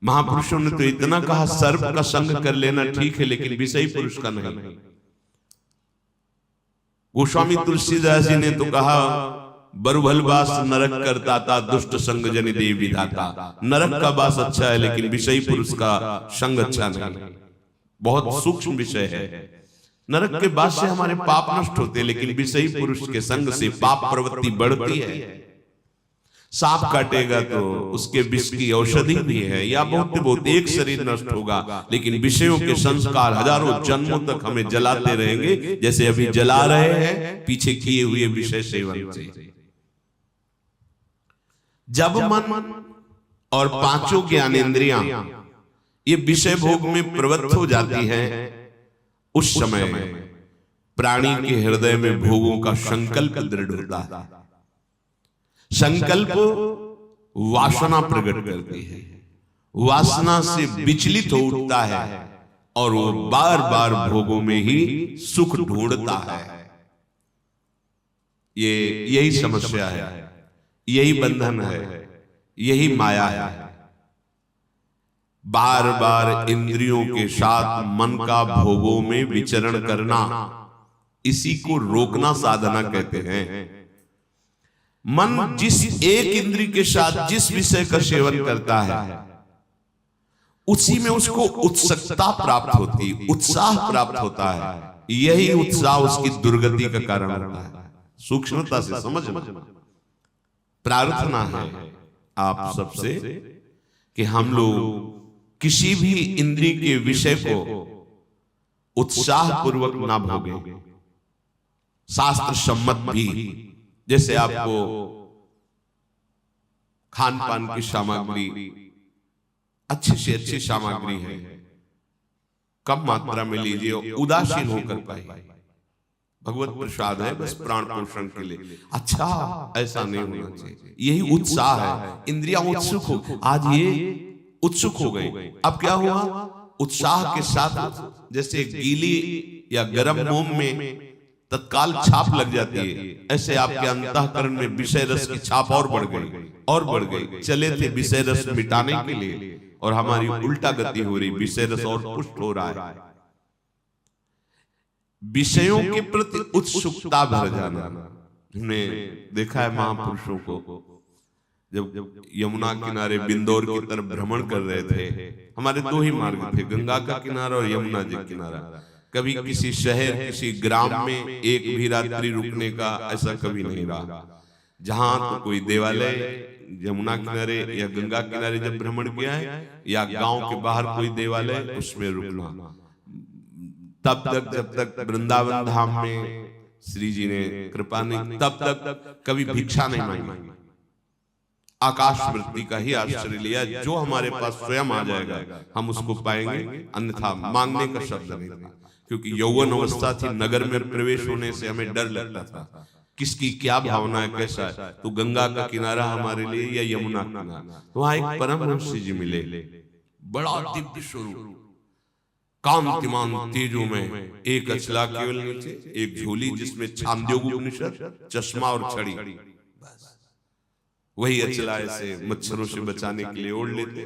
महापुरुषों ने तो इतना कहा सर्प का संग कर लेना ठीक है, लेकिन विषयी पुरुष का नहीं। गोस्वामी तुलसीदास जी ने तो कहा बरुभलवास नरक करता था, दुष्ट संग जनि देव विधाता। नरक का वास अच्छा है, लेकिन विषयी पुरुष का संग अच्छा नहीं। बहुत सूक्ष्म विषय है। नरक के वास से हमारे पाप नष्ट होते, लेकिन विषयी पुरुष के संग से पाप प्रवृत्ति बढ़ती है। सांप काटेगा तो उसके विष की औषधि भी है, या बहुत एक शरीर नष्ट होगा, लेकिन विषयों के संस्कार हजारों जन्मों तक हमें जलाते रहेंगे, जैसे अभी जला रहे हैं पीछे किए हुए विषय सेवन से। जब मन और पांचों ज्ञानेंद्रियां ये विषय भोग में प्रवृत्त हो जाती हैं, उस समय प्राणी के हृदय में भोगों का संकल्प दृढ़ होता है। संकल्प वासना प्रकट करती है, वासना से विचलित हो उठता है और वो बार बार भोगों में ही सुख ढूंढता है। यही समस्या है, यही बंधन है, यही माया है। बार बार इंद्रियों के साथ मन का भोगों में विचरण करना, इसी को रोकना साधना कहते हैं। मन जिस एक इंद्रिय के साथ जिस विषय का सेवन करता है, उसी में उसको उत्सुकता प्राप्त होती, उत्साह प्राप्त होता है। यही उत्साह उसकी दुर्गति का कारण होता है। सूक्ष्मता से समझना। प्रार्थना है आप सबसे कि हम लोग किसी भी इंद्रिय के विषय को उत्साह पूर्वक ना भोगें, शास्त्र सम्मत भी। जैसे आपको खान पान की सामग्री अच्छी से अच्छी सामग्री है, कम मात्रा में लीजिए, उदासीन होकर पाए। भगवत प्रसाद है, बस प्राण पोषण के लिए। अच्छा, ऐसा नहीं होना चाहिए। यही उत्साह है। इंद्रियां उत्सुक हो, आज ये उत्सुक हो गई, अब क्या हुआ, उत्साह के साथ जैसे गीली या गर्म मोम में तत्काल छाप लग जाती है, ऐसे आपके अंतःकरण में विषय रस की छाप और बढ़ गई और बढ़ गई। चले थे विषय रस मिटाने के लिए और हमारी उल्टा गति हो रही, विषय रस और पुष्ट हो रहा है। विषयों के प्रति उत्सुकता भर जाना। हमने देखा है महापुरुषों को, जब यमुना किनारे बिंदौर की तरफ भ्रमण कर रहे थे, हमारे दो ही मार्ग थे, गंगा का किनारा और यमुना जी किनारा। कभी किसी शहर किसी ग्राम में एक भी रात्रि रुकने का ऐसा कभी नहीं रहा। जहां तो कोई देवालय यमुना किनारे या गंगा किनारे जब भ्रमण किया है, या गांव के बाहर कोई देवालय, उसमें रुकना। तब तक जब तक वृंदावन धाम में श्री जी ने कृपा नहीं, तब तक कभी भिक्षा नहीं मांगी। आकाश वृत्ति का ही आश्रय लिया। जो हमारे पास स्वयं आ जाएगा हम उसको पाएंगे, अन्यथा मांगने का शब्द नहीं था। क्योंकि यौवन अवस्था थी, नगर में प्रवेश होने से हमें डर लगता था, किसकी क्या भावना है, कैसा है। तो गंगा का किनारा हमारे लिए या यमुना किनारा, वहां एक परमहंस जी मिले, बड़ा दिव्य स्वरूप, कांतिमान तेजो में, एक अचला केवल नीचे, एक झोली जिसमें छांदोग्य उपनिषद, चश्मा और छड़ी। वही अचला ऐसे मच्छरों से बचाने के लिए ओढ़ लेते,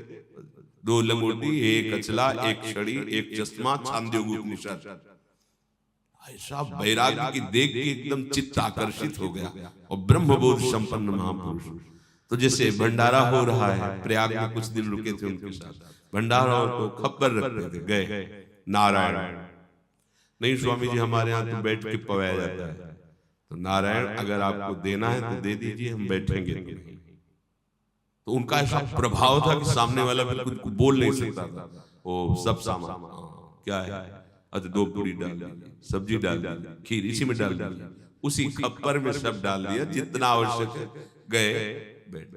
दो लंगोटी, एक अचला, एक छड़ी, एक चश्मा, छांदोग्य उपनिषद। ऐसा वैराग्य की देख के एकदम चित्त आकर्षित हो गया। और ब्रह्मबोध संपन्न महापुरुष। तो जैसे भंडारा हो रहा है, प्रयाग में कुछ दिन रुके थे उनके साथ, भंडारा और तो खबर रखते थे, गए नारायण नहीं स्वामी जी, हमारे यहाँ तो बैठ के पवाया जाता है, तो नारायण अगर आपको देना है तो दे दीजिए, हम बैठेंगे। तो उनका ऐसा प्रभाव था कि सामने वाला बिल्कुल बोल नहीं सकता था। वो सब सामान क्या है, अच्छा 2 पूरी डाल दी, सब्जी डाल दी, खीर इसी में डाल दी, उसी खप्पर में सब डाल दिया जितना आवश्यक है, गए बैठ।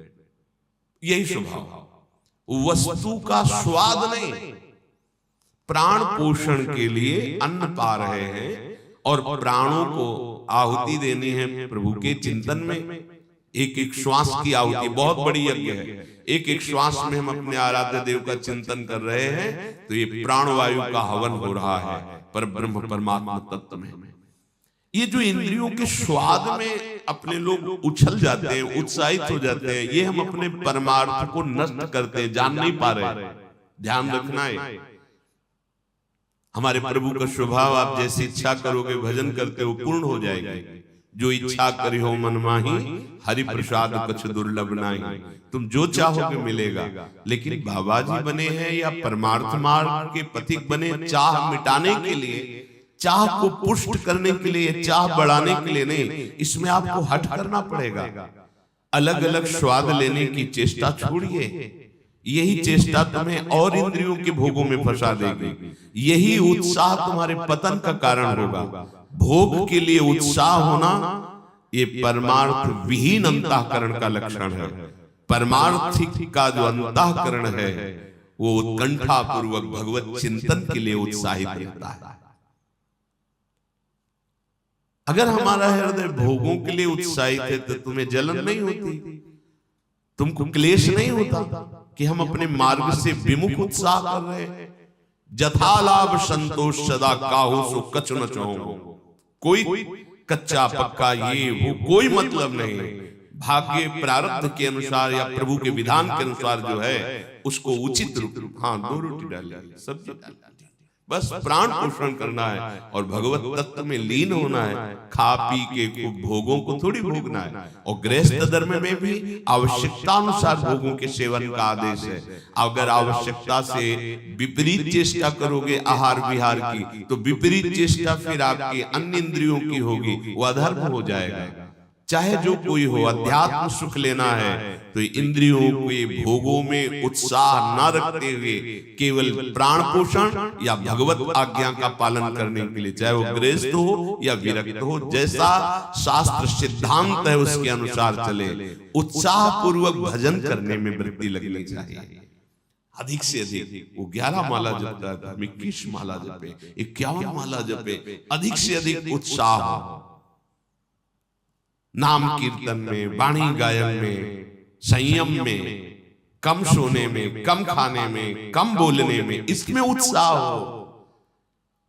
यही स्वभाव। वस्तु का स्वाद नहीं, प्राण पोषण के लिए अन्न पा रहे हैं और प्राणों को आहुति देनी है प्रभु के चिंतन में। एक एक श्वास की आहुति बहुत बड़ी यज्ञ है। एक एक श्वास में हम अपने आराध्य देव का चिंतन कर रहे हैं, तो ये प्राणवायु का हवन हो रहा है पर ब्रह्म परमात्मा तत्व में। ये जो इंद्रियों के स्वाद में अपने लोग उछल जाते हैं, उत्साहित हो जाते हैं, ये हम अपने परमार्थ को नष्ट करते हैं, जान नहीं पा रहे। ध्यान रखना है। हमारे प्रभु का स्वभाव, आप जैसी इच्छा करोगे भजन करते हो पूर्ण हो जाएगी। जो इच्छा करी हो मन माही, हरि प्रसाद कछ दुर्लभ नाही। तुम जो चाहोगे मिलेगा। लेकिन बाबा जी बने हैं या परमार्थ मार्ग के पथिक बने, चाह मिटाने के लिए, चाह को पुष्ट करने के लिए, चाह बढ़ाने के लिए नहीं। इसमें आपको हट करना पड़ेगा। अलग अलग स्वाद लेने की चेष्टा छोड़िए। यही चेष्टा तुम्हें और इंद्रियों के भोगों में फंसा देगी। यही उत्साह तुम्हारे पतन का कारण होगा। भोग के लिए उत्साह होना ये परमार्थ विहीन अंतःकरण का लक्षण है। परमार्थिक का जो अंतःकरण है वो उत्कंठा पूर्वक भगवत चिंतन के लिए उत्साहित रहता है। अगर हमारा हृदय भोगों के लिए उत्साहित है तो तुम्हें जलन नहीं होती, तुमको क्लेश नहीं होता कि हम अपने मार्ग से विमुख उत्साह कर रहे हैं। जथा लाभ संतोष सदा काहू सो कछ न चाहो। कोई कच्चा पक्का ये वो कोई मतलब नहीं। भाग्य प्रारब्ध के अनुसार या प्रभु के विधान के अनुसार जो है उसको उचित रूप, हाँ 2 रोटी डालिए, सब्जी डालिए, बस प्राण पोषण करना है और भगवत तत्व में लीन होना है। खा पी के खूब भोगों को थोड़ी भोगना है। और गृहस्थ धर्म में भी आवश्यकता अनुसार भोगों के सेवन का आदेश है। अगर आवश्यकता से विपरीत चेष्टा करोगे आहार विहार की, तो विपरीत चेष्टा फिर आपकी अन्य इंद्रियों की होगी, वो अधर्म हो जाएगा। चाहे जो कोई हो, अध्यात्म सुख लेना है तो इंद्रियों के भोगों में उत्साह न रखते हुए केवल प्राण पोषण या भगवत आज्ञा का पालन करने के लिए, चाहे वो गृहस्थ हो या विरक्त हो, जैसा शास्त्र सिद्धांत है उसके अनुसार चले। उत्साह पूर्वक भजन करने में वृत्ति लगनी चाहिए। अधिक से अधिक वो 11 माला जपता है, 21 माला जपे, 51 माला जपे, अधिक से अधिक उत्साह हो। नाम कीर्तन में, वाणी गायन में, संयम में, कम सोने में, कम खाने में, कम बोलने में, इसमें उत्साह हो।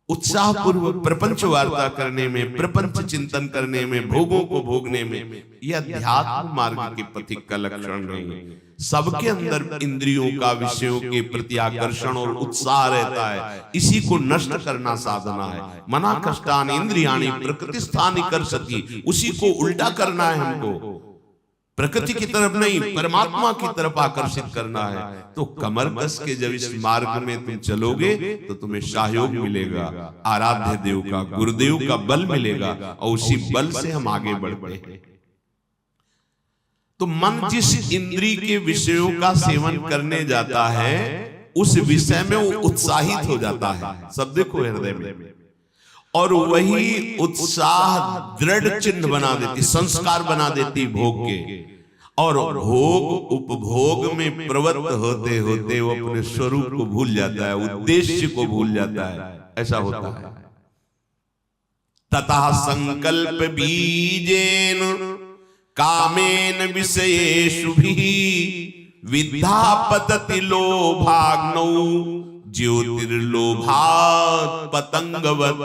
उत्साह पूर्वक प्रपंच वार्ता करने में, प्रपंच चिंतन करने में, भोगों को भोगने में, यह अध्यात्म मार्ग के पथिक का लक्षण नहीं है। सबके अंदर इंद्रियों का विषयों के प्रति आकर्षण और उत्साह रहता है। इसी को नष्ट करना साधना है। मना कष्टान इंद्रियाणि प्रकृति स्थानि कर सकी, उसी को उल्टा करना है हमको। प्रकृति की तरफ नहीं, परमात्मा की तरफ आकर्षित करना है। तो कमर कस के जब इस मार्ग में तुम चलोगे तो तुम्हें सहयोग मिलेगा, आराध्य देव का, गुरुदेव का बल मिलेगा और उसी बल से हम आगे बढ़ते हैं। तो मन जिस इंद्री के विषयों का सेवन करने जाता है उस विषय में वो उत्साहित हो जाता है। सब देखो हृदय में, और वही उत्साह दृढ़ चिन्ह बना देती, संस्कार बना देती भोग के। और भोग उपभोग में प्रवृत्त होते होते वो अपने स्वरूप को भूल जाता है, उद्देश्य को भूल जाता है। ऐसा होता है। ततः संकल्प बीजेन कामेन विषयेषु विद्यापतति लोभाग्नौ ज्योतिर्लोभात् पतंगवत्।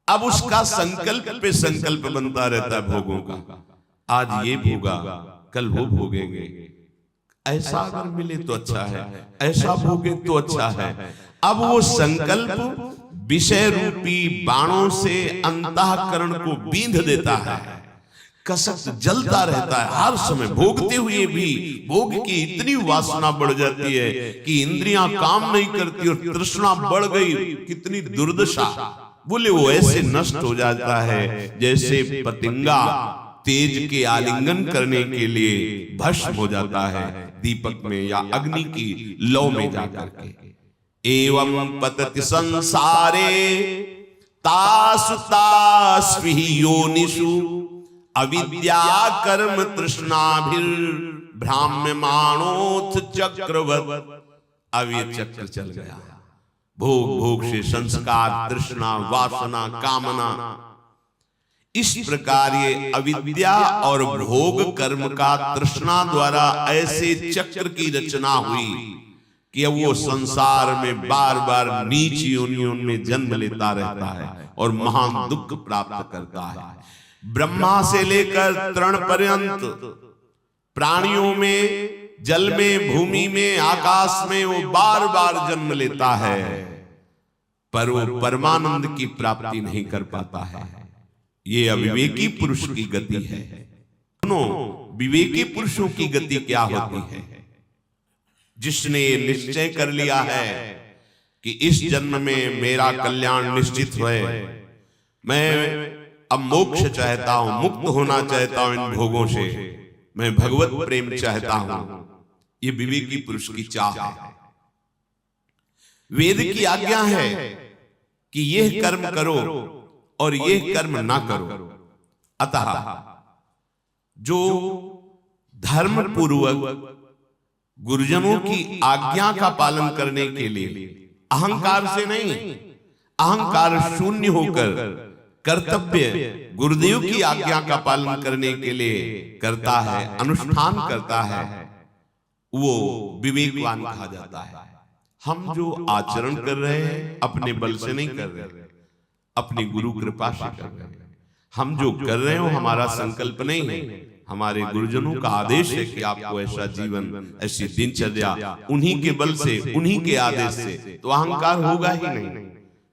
अब उसका संकल्प पे संकल्प बनता रहता है भोगों का। आज ये भोगा, कल वो भोगेंगे, ऐसा अगर मिले तो अच्छा है, ऐसा भोगे तो अच्छा है। अब वो संकल्प विषय रूपी बाणों से अंतःकरण को बींध देता है। कसक जलता रहता है हर समय। भोगते हुए भी भोग की इतनी वासना बढ़ जाती है कि इंद्रियां काम नहीं करती और तृष्णा बढ़ गई। कितनी दुर्दशा। बोले वो ऐसे नष्ट हो जाता है जैसे पतंगा तेज के आलिंगन करने के लिए भस्म हो जाता है दीपक में या अग्नि की लौ में जाकर के। एवं पतति संसारे तासु तास्विहि योनिषु अविद्या कर्म तृष्णाभिर भ्राम्यमाणोथ चक्रवत्। अब ये चक्र चल गया। भोग भोग से संस्कार, तृष्णा, वासना, कामना, इस प्रकार ये अविद्या और भोग कर्म का तृष्णा द्वारा ऐसे चक्र की रचना हुई कि अब वो संसार में बार बार नीच योनियों में जन्म लेता रहता है और महान दुख प्राप्त करता है। ब्रह्मा से लेकर तृण पर्यंत प्राणियों में जल में, भूमि में, आकाश में वो बार बार जन्म लेता है, पर वो परमानंद की प्राप्ति नहीं कर पाता है। ये अविवेकी पुरुष की गति है। दोनों विवेकी पुरुषों की गति क्या होती है? जिसने ये निश्चय कर लिया है कि इस जन्म में मेरा कल्याण निश्चित है, मैं अब मोक्ष चाहता हूं, मुक्त होना चाहता हूं इन भोगों से, मैं भगवत प्रेम चाहता हूं, ये विवेकी पुरुष की चाह है। वेद की आज्ञा है कि यह कर्म करो और यह कर्म ना करो। अतः जो धर्म पूर्वक गुरुजनों की आज्ञा का पालन करने के लिए अहंकार से नहीं, अहंकार शून्य होकर कर्तव्य गुरुदेव की आज्ञा का पालन करने के लिए करता है, अनुष्ठान करता है, वो विवेकवान कहा जाता है। हम जो आचरण कर रहे हैं अपने बल से नहीं कर रहे, अपनी गुरु कृपा से कर रहे हैं। हम जो कर रहे हो हमारा संकल्प नहीं है, हमारे गुरुजनों का आदेश है कि आपको ऐसा जीवन, ऐसी दिनचर्या, उन्हीं के बल से, उन्हीं के आदेश से, तो अहंकार होगा ही नहीं,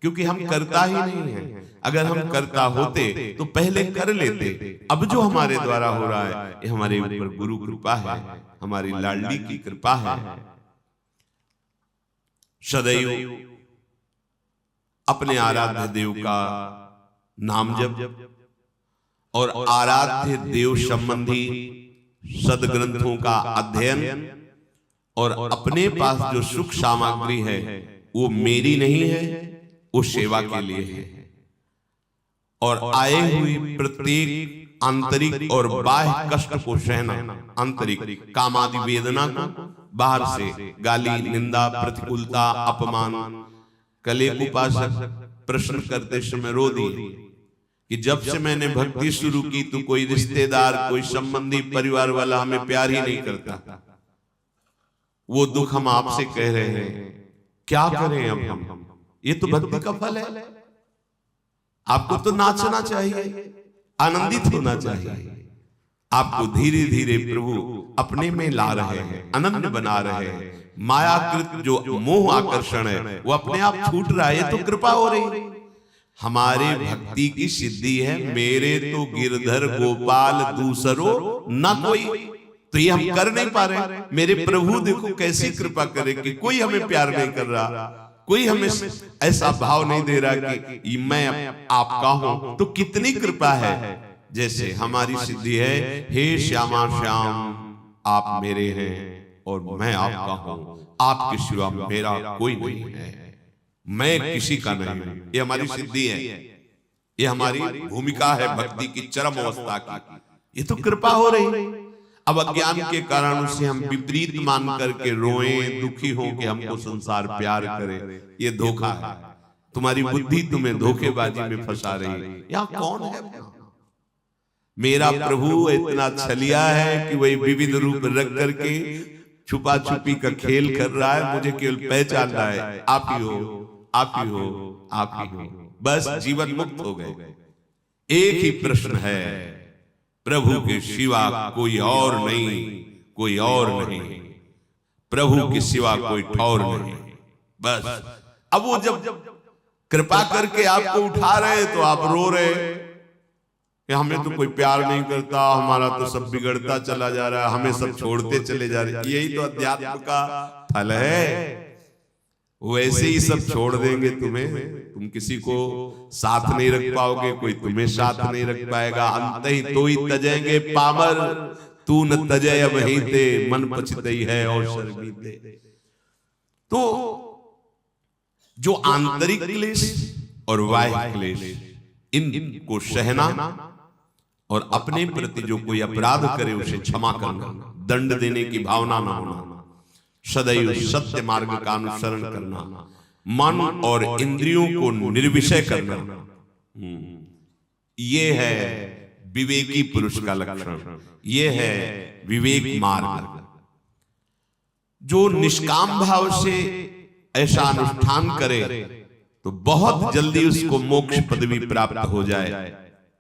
क्योंकि हम करता ही नहीं है। अगर हम करता होते तो पहले कर लेते। अब जो हमारे द्वारा हो रहा है ये हमारे ऊपर गुरु कृपा है, हमारी लाडली की कृपा है। सदैव अपने आराध्य देव का नाम जप और आराध्य देव संबंधी सदग्रंथों का अध्ययन और अपने पास जो सुख सामग्री है वो मेरी नहीं है, वो सेवा के लिए है। और आए हुई प्रत्येक आंतरिक और बाह्य कष्ट को सहना, आंतरिक कामादि वेदना को, बाहर से गाली, निंदा, प्रतिकूलता, अपमान। कल एक उपासक प्रश्न करते समय रो दिए कि जब से मैंने भक्ति शुरू की तो कोई रिश्तेदार, कोई संबंधी, परिवार वाला हमें प्यार ही नहीं करता। वो दुख हम आपसे कह रहे हैं, क्या करें अब हम? ये तो भक्ति का फल है। आपको तो नाचना चाहिए, आनंदित होना चाहिए। आपको धीरे धीरे प्रभु अपने में ला रहे हैं, अनन्य बना रहे हैं। मायाकृत जो मोह आकर्षण है वो अपने आप छूट रहा है, ये तो कृपा हो रही। हमारे भक्ति की सिद्धि है, मेरे तो गिरधर गोपाल दूसरो न कोई। तो ये हम कर नहीं पा रहे। मेरे प्रभु देखो कैसी कृपा करे कि कोई हमें प्यार नहीं कर रहा, कोई हमें ऐसा भाव नहीं दे रहा कि मैं आपका हूं। तो कितनी कृपा है। जैसे हमारी सिद्धि है, हे श्यामा श्याम आप मेरे हैं और मैं आपका हूं, आपके सिवा मेरा कोई नहीं है, मैं किसी का नहीं हूं। ये हमारी सिद्धि है, ये हमारी भूमिका है भक्ति की चरम अवस्था की। ये तो कृपा हो रही। अब अज्ञान के कारण उसे हम विपरीत मान करके रोएं, दुखी हो कि हमको संसार प्यार करे, ये धोखा है। तुम्हारी बुद्धि तुम्हें धोखेबाजी में फंसा रही है। यहाँ कौन है? मेरा प्रभु इतना छलिया है कि वही विविध रूप रख करके छुपा छुपी का खेल कर रहा है। मुझे केवल पहचान रहा है, आप ही हो, आप ही हो, आप ही हो। बस जीवन मुक्त हो गए। एक ही प्रश्न है, प्रभु के सिवा कोई और नहीं, कोई और नहीं, प्रभु के सिवा कोई ठौर नहीं। बस अब वो जब कृपा करके आपको उठा रहे तो आप रो रहे कि हमें तो कोई प्यार नहीं करता, हमारा तो सब बिगड़ता चला जा रहा है, हमें सब छोड़ते चले जा रहे हैं। यही तो अध्यात्म का फल है। वैसे ही सब छोड़ देंगे तुम्हें, तुम किसी को साथ नहीं रख पाओगे, कोई तुम्हें साथ नहीं रख पाएगा। अंत ही तो ही तजेंगे पामर, तू न तजय वही ते, मन पछतई है और शर्मीते। तो जो आंतरिक क्लेश और बाह्य क्लेश, इनको सहना और अपने प्रति जो कोई अपराध करे उसे क्षमा करना, दंड देने की भावना न होना, सदैव सत्य मार्ग का अनुसरण करना, मन और इंद्रियों को निर्विषय करना, ये है विवेकी पुरुष का लक्षण, ये है विवेक मार्ग। जो निष्काम भाव से ऐसा अनुष्ठान करे तो बहुत जल्दी उसको मोक्ष पदवी प्राप्त हो जाए,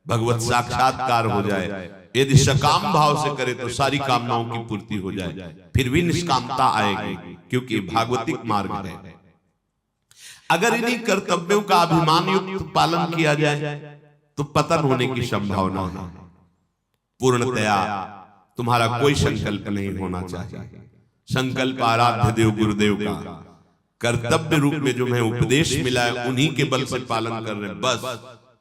भगवत साक्षात्कार हो जाए। यदि सकाम भाव से करे तो सारी कामनाओं की पूर्ति हो जाए, फिर भी निष्कामता आएगी, क्योंकि भागवतिक मार्ग है। अगर इन्हीं कर्तव्यों का अभिमान युक्त पालन किया जाए तो पतन होने की संभावना है। पूर्णतया तुम्हारा कोई संकल्प नहीं होना चाहिए। संकल्प आराध्य देव गुरुदेव का कर्तव्य रूप में जो मैं उपदेश मिला है उन्हीं के बल से पालन कर रहे हैं। बस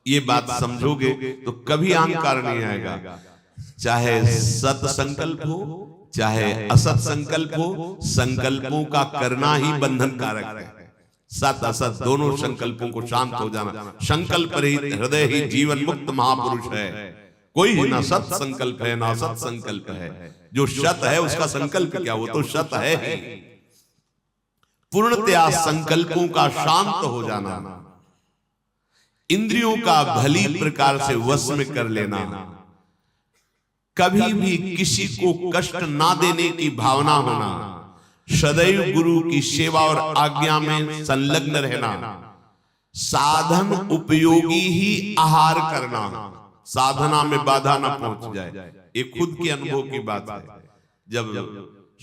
ये बात समझोगे तो कभी अहंकार नहीं आएगा। चाहे सत संकल्प हो चाहे असत संकल्प हो, संकल्पों का करना ही बंधन कारक है। सत असत दोनों संकल्पों को शांत हो जाना। संकल्प रहित हृदय ही जीवन मुक्त महापुरुष है। कोई ना सत संकल्प है ना असत संकल्प है। जो सत है उसका संकल्प क्या, वो तो सत है ही। पूर्णतया संकल्पों का शांत हो जाना, इंद्रियों का भली प्रकार से वश में कर लेना, कभी भी किसी को कष्ट ना देने की भावना होना, सदैव गुरु की सेवा और आज्ञा में संलग्न रहना, साधन उपयोगी ही आहार करना, साधना में बाधा न पहुंच जाए। ये खुद के अनुभव की बात है। जब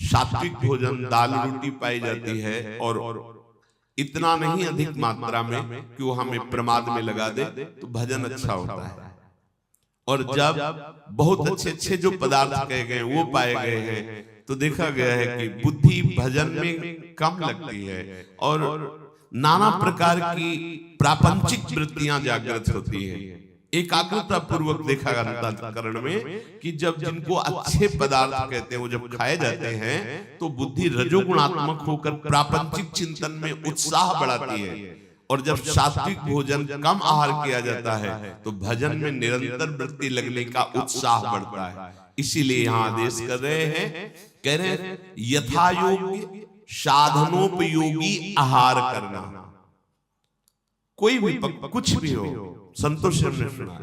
सात्विक भोजन दाल रोटी पाई जाती है और इतना नहीं अधिक मात्रा में कि वो हमें प्रमाद में लगा दे तो भजन अच्छा होता है। और जब बहुत अच्छे अच्छे जो पदार्थ कहे गए वो पाए गए हैं तो देखा गया है कि बुद्धि भजन में कम लगती है और नाना प्रकार की प्रापंचिक वृत्तियां जागृत होती हैं। एकाग्रता पूर्वक देखा अंतःकरण में कि जब जिनको अच्छे पदार्थ कहते हैं वो जब खाए जाते हैं तो बुद्धि रजोगुणात्मक होकर प्रापंचिक चिंतन में उत्साह बढ़ाती है। और जब सात्विक भोजन कम आहार किया जाता है तो भजन में निरंतर वृत्ति लगने का उत्साह बढ़ता है। इसीलिए यहाँ आदेश कर रहे हैं, कह रहे हैं यथा योग्य साधनोपयोगी आहार करना। कोई भी कुछ भी हो, संतोष ने सुना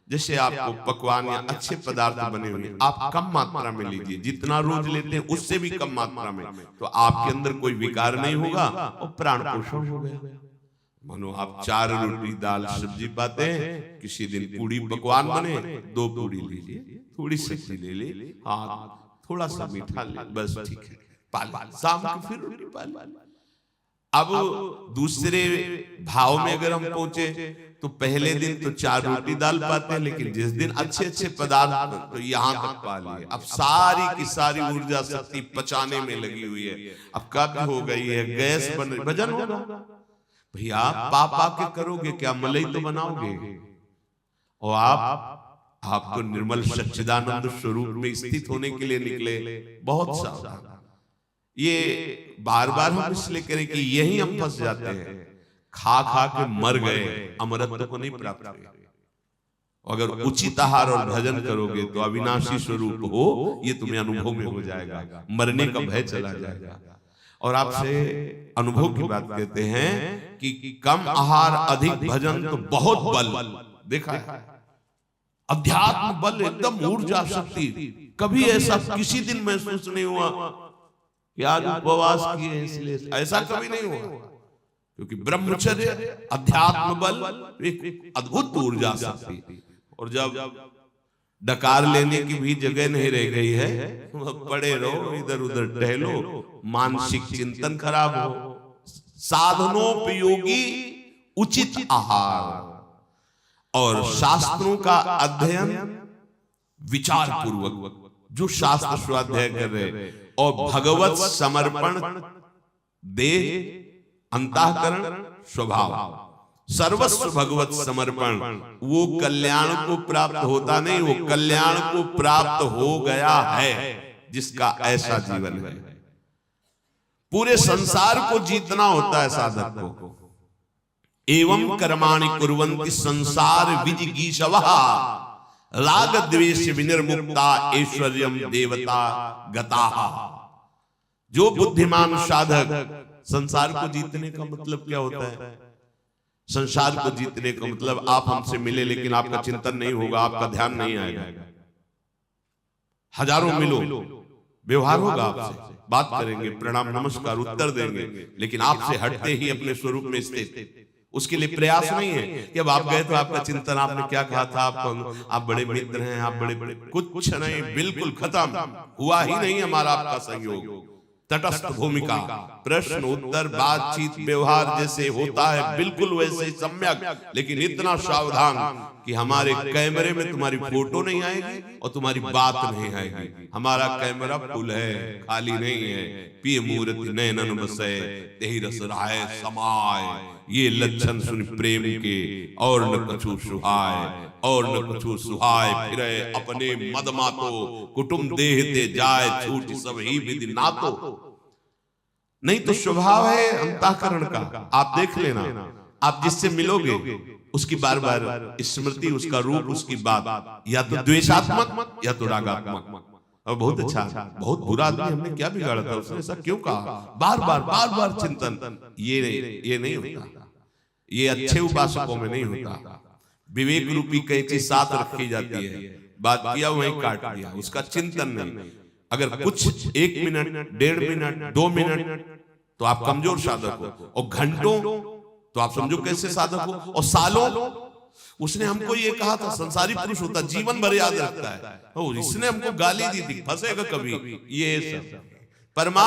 जैसे आपको पकवान या अच्छे पदार्थ बने हुए आप कम मात्रा में लीजिए, जितना रोज लेते हैं उससे भी कम मात्रा में, तो आपके अंदर कोई विकार नहीं होगा और प्राण पोषण हो गया। मानो आप 4 रोटी दाल सब्जी पाते हैं, किसी दिन पूड़ी पकवान बने 2 पूड़ी लीजिए, थोड़ी सब्जी ले ले, हाँ थोड़ा सा मीठा ले, बस ठीक है, पाल शाम को फिर रोटी पाल। अब दूसरे भाव में अगर हम पहुंचे तो पहले दिन तो 4 रोटी दाल पाते हैं, लेकिन जिस दिन अच्छे अच्छे पदार्थ तो यहाँ तक पा लिए। अब सारी की सारी ऊर्जा शक्ति पचाने में लगी हुई है। अब कब हो गई है, गैस बन रही, भजन होगा भैया। आप पापा के करोगे क्या, मलाई तो बनाओगे। और आप तो निर्मल सच्चिदानंद स्वरूप में स्थित होने के लिए निकले। बहुत सावधान, ये बार बार हम इसलिए करें कि यही हम फंस जाते हैं। खा खा के मर गए, अमरत्व को नहीं प्राप्त किया। अगर उचित आहार और भजन करोगे तो अविनाशी स्वरूप हो, ये तुम्हें अनुभव में हो जाएगा, मरने का भय चला जाएगा। और आपसे अनुभव की बात कहते हैं कि कम आहार अधिक भजन तो बहुत बल देखा है। अध्यात्म बल एकदम ऊर्जा शक्ति, कभी ऐसा किसी दिन महसूस नहीं हुआ कि आज उपवास किए इसलिए, ऐसा कभी नहीं हुआ। क्योंकि ब्रह्मचर्य अध्यात्म बल एक अद्भुत ऊर्जा शक्ति। और जब डकार लेने की भी जगह नहीं रह गई है, पड़े रहो इधर उधर टहलो, मानसिक चिंतन खराब हो। साधनोपयोगी उचित आहार और शास्त्रों का अध्ययन विचार पूर्वक, जो शास्त्र स्वाध्याय कर रहे और भगवत समर्पण देह अंतःकरण स्वभाव, सर्वस्व भगवत समर्पण, वो कल्याण को प्राप्त होता नहीं, वो कल्याण को प्राप्त हो गया है जिसका ऐसा जीवन है। पूरे संसार को जीतना होता है साधक को। एवं कर्माणि कुर्वन्ति संसार विजिगीषवः राग द्वेष विनिर्मुक्ता ऐश्वर्यम देवता गताः। जो बुद्धिमान साधक, संसार को जीतने का मतलब क्या होता है? संसार को जीतने का मतलब आप हमसे मिले लेकिन आपका चिंतन नहीं होगा, आपका ध्यान नहीं आएगा। हजारों मिलो, व्यवहार होगा आपसे, बात करेंगे, प्रणाम नमस्कार उत्तर देंगे, लेकिन आपसे हटते ही अपने स्वरूप में स्थित, उसके लिए प्रयास नहीं है कि अब आप गए तो आपका चिंतन, आपने क्या कहा था, आप बड़े मित्र हैं, आप बड़े कुछ नहीं, बिल्कुल खत्म, हुआ ही नहीं हमारा आपका सहयोग। तटस्थ भूमिका, प्रश्न उत्तर बातचीत व्यवहार जैसे होता है बिल्कुल वैसे सम्यक, लेकिन इतना सावधान कि हमारे कैमरे में तुम्हारी फोटो नहीं आएगी और तुम्हारी बात नहीं आएगी। हमारा कैमरा फुल है, खाली नहीं है। पिय मूर्ति नैनन बसे तेहि रस राय समाय, ये लक्षण सुन प्रेम के और न कछु सुहाय, और न कछु सुहाय फिरे अपने मद मातो, कुटुंब देहते जाए छूट सब ही विधि नातो। नहीं तो स्वभाव है अंतःकरण का, आप देख लेना, आप जिससे मिलोगे उसकी बार बार स्मृति, उसका रूप, उसकी बात या तो द्वेषात्मक या तो रागात्मक। और बहुत अच्छा, बहुत बुरा आदमी, हमने क्या बिगाड़ा था, उसने ऐसा क्यों कहा, बार बार चिंतन, ये नहीं होता, ये अच्छे उपासकों में नहीं होता। विवेक रूपी कैंची साथ रखी जाती है, बात किया वहीं काट दिया, उसका चिंतन नहीं। अगर कुछ 1 मिनट, 1.5 मिनट, 2 मिनट तो आप कमजोर साधक हो, और घंटों तो आप समझो कैसे साधक हो, और सालों। उसने हमको ये कहा था, संसारी पुरुष होता जीवन भर याद रखता है, इसने हमको गाली दी थी, फंसेगा कभी, ये सब परमात्मा